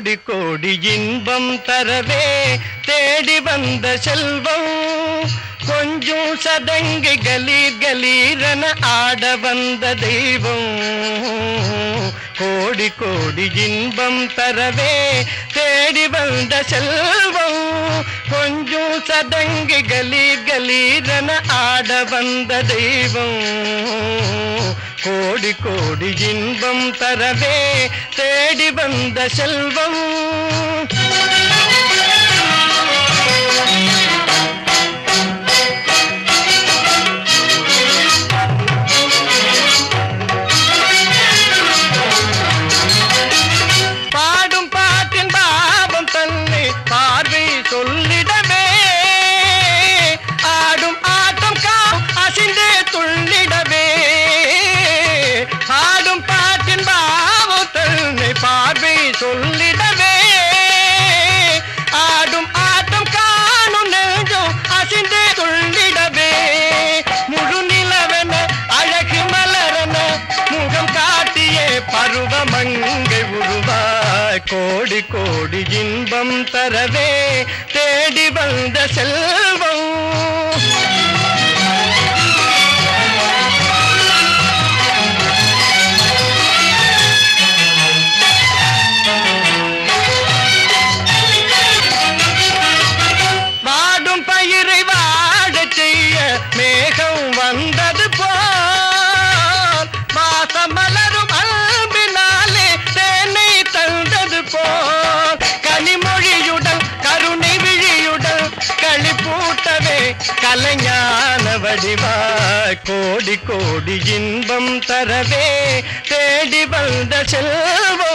கோடி கோடி இன்பம் தரவே தேடி வந்த செல்வம் கொஞ்சம் சதங்கி கலீர் கலீரன ஆட வந்த தெய்வம் கோடி கோடி இன்பம் தரவே தேடி வந்த செல்வம் கொஞ்சம் சதங்கி கலீர் கலீரன ஆட வந்த தெய்வம் கோடி கோடி இன்பம் தரவே தேடி வந்த செல்வம் பாடும் பாட்டின் பாவம் தன்னை பார்வை சொல்லிடவே ஆடும் ஆட்டம் அசிந்தே துள்ளிடவே ஆடும் பாட்டின் பாவம் தன்னை பார்வை சொல்லிடவே ஆடும் ஆட்டம் காணும் நெஞ்சம் அசிந்தே துள்ளிடவே முழு நிலவென அழகு மலரன முகம் காட்டியே பருவமங்கை உருவாய் கோடி கோடி இன்பம் தரவே தேடி வந்த செல்வம் வாடும் பயிரை வாடச் செய்ய மேகம் வந்தது போல் வாசம் மலரும் அன்பினாலே தேனை தந்தது போல் கனிமொழியுடன் கருணை விழியுடன் களிப்பூட்டவே கலைஞான வடிவாய் கோடி கோடி இன்பம் தரவே தேடி வந்த செல்வம்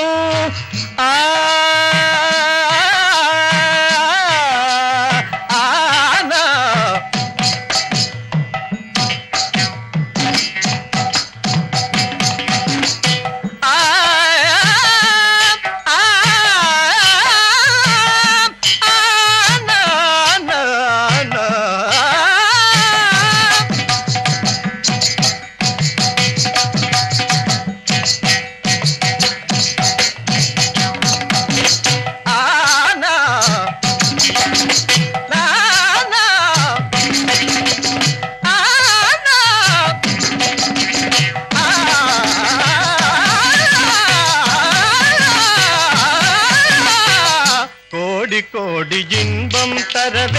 கோடி கோடி இன்பம் தரவே